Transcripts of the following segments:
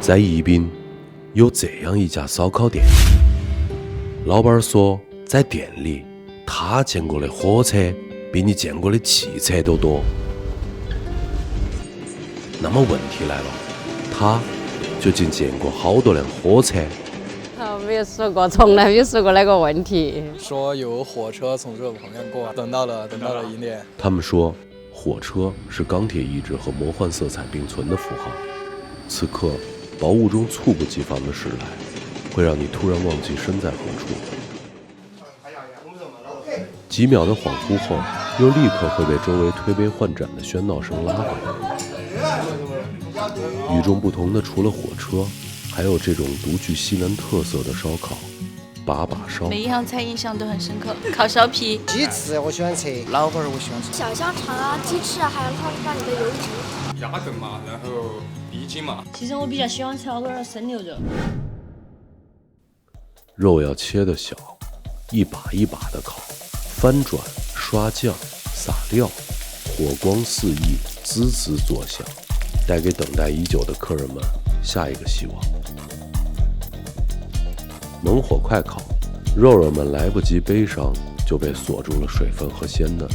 在宜宾有这样一家烧烤店，老板说在店里他见过的火车比你见过的汽车都多。那么问题来了，他究竟见过好多辆火车？没有说过，从来没有说过那个问题。说有火车从这旁边过，等到了1点。他们说火车是钢铁意志和魔幻色彩并存的符号。此刻薄雾中猝不及防的驶来，会让你突然忘记身在何处。几秒的恍惚后，又立刻会被周围推杯换盏的喧闹声拉回来。与众不同的除了火车，还有这种独具西南特色的烧烤——把把烧。每一样菜印象都很深刻，烤苕皮、鸡翅我喜欢吃，老板我喜欢吃。小香肠啊，鸡翅啊，还有它里的鱿鱼。鸭胗嘛，然后鼻筋嘛。其实我比较喜欢吃好多的生牛肉。肉要切得小，一把一把的烤，翻转、刷酱、撒料，火光四溢，滋滋作响，带给等待已久的客人们下一个希望。猛火快烤，肉肉们来不及悲伤，就被锁住了水分和鲜嫩。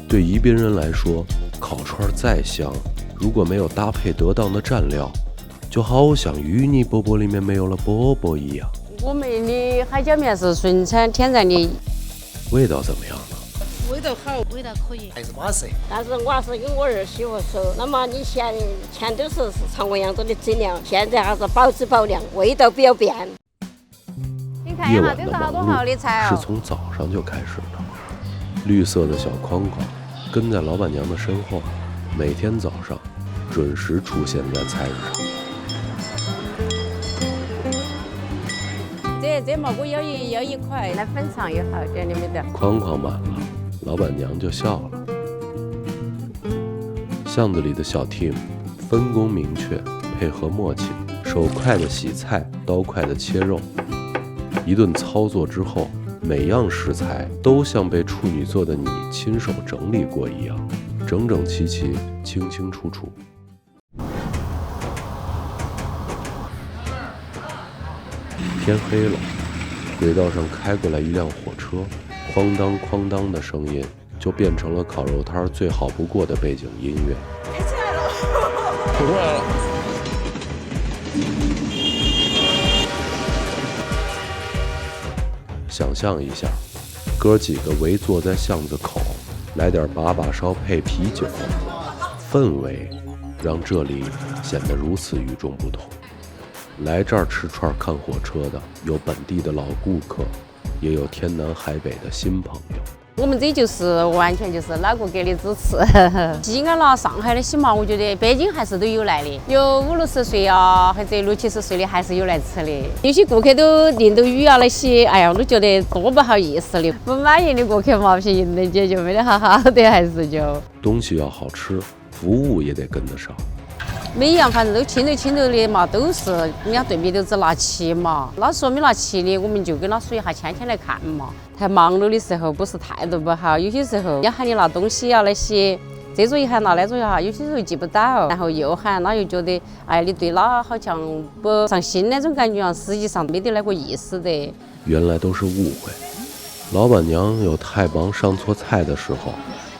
对宜宾人来说，烤串再香，如果没有搭配得当的蘸料，就好像芋泥饽饽里面没有了饽饽一样。我们的海椒面是纯产天然的，味道怎么样呢？味道好，味道可以，还是巴适。但是我还是跟我儿媳妇说，那么你前都是常温阳多的质量，现在还是保质保量，味道不要变。你看一下，这是好多好的菜是从早上就开始的。绿色的小框框跟在老板娘的身后，每天早上准时出现在菜市场。这蘑菇要一块，那粉肠也好点，你们的。框框满了，老板娘就笑了。巷子里的小 team 分工明确，配合默契，手快的洗菜，刀快的切肉。一顿操作之后，每样食材都像被处女座的你亲手整理过一样，整整齐齐，清清楚楚。天黑了，轨道上开过来一辆火车，哐当哐当的声音就变成了烤肉摊最好不过的背景音乐。开起来了，跑出来了。想象一下，哥几个围坐在巷子口，来点把把烧配啤酒，氛围让这里显得如此与众不同。来这儿吃串看火车的，有本地的老顾客，也有天南海北的新朋友。我们这就是完全就是哪个给的支持。西安啦、上海的些嘛，我觉得北京还是都有来的，有50-60岁啊，或者60-70岁的还是有来吃的。有些顾客都淋到雨啊那些，哎呀，我都觉得多不好意思的。不满意的顾客嘛，便宜能解决，没得好好的还是就。东西要好吃，服务也得跟得上。每一样反正都清头的嘛，都是人家对面都只拿齐嘛，那说明拿齐的，我们就跟他数一下签来看嘛。太忙碌的时候，不是态度不好，有些时候要喊你拿东西啊那些，这桌一喊拿那桌一下，有些时候记不到，然后又喊，那又觉得哎你对他好像不上心那种感觉啊，实际上没得那个意思的。原来都是误会，老板娘有太忙上错菜的时候，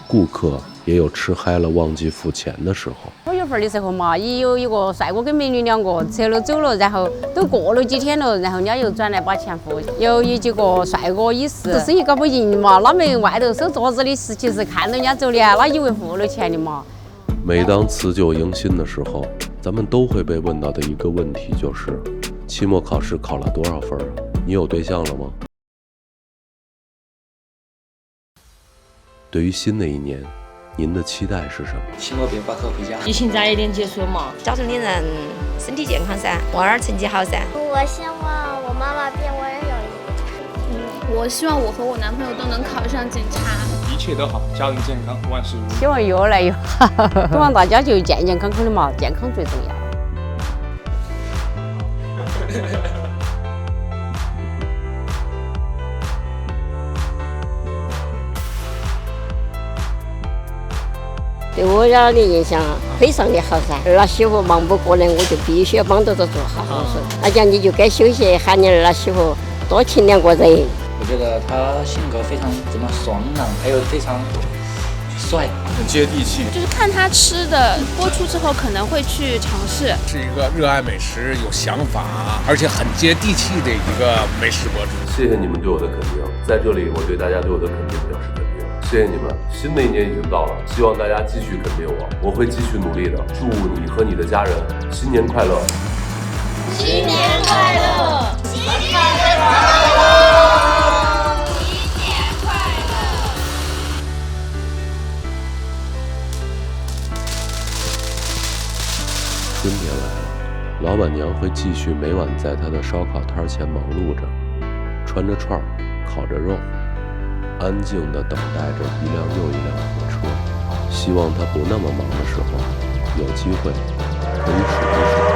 顾客也有吃嗨了忘记付钱的时候。5月份的时候嘛，也有一个帅哥跟美女2个撤了走了，然后都过了几天了，然后人家又转来把钱付。有几个帅哥也是生意搞不赢嘛，他们外头收桌子的事情是看到人家走的，他以为付了钱的嘛。每当辞旧迎新的时候，咱们都会被问到的一个问题就是：期末考试考了多少分？你有对象了吗？对于新的一年，您的期待是什么？期末别挂科回家。疫情早一点结束嘛。家中的人身体健康噻，娃儿成绩好噻。我希望我妈妈比我有一我希望我和我男朋友都能考上警察。一切都好，家人健康，万事如意。希望越来越好，希望大家就健健康康的嘛，健康最重要。对我俩的印象非常的好噻。儿媳妇忙不过来，我就必须要帮着做好。我说，那讲你就该休息，喊你儿媳妇多勤两个人。我觉得他性格非常这么爽朗，还有非常帅，很接地气。就是看他吃的播出之后，可能会去尝试。是一个热爱美食、有想法，而且很接地气的一个美食博主。谢谢你们对我的肯定，在这里我对大家对我的肯定表示肯定。谢谢你们，新的一年已经到了，希望大家继续肯定我，我会继续努力的。祝你和你的家人新年快乐！新年快乐！新年快乐！新年快乐！春天来了，老板娘会继续每晚在她的烧烤摊前忙碌着，穿着串儿，烤着肉，安静地等待着一辆又一辆火车。希望她不那么忙的时候，有机会可以数一数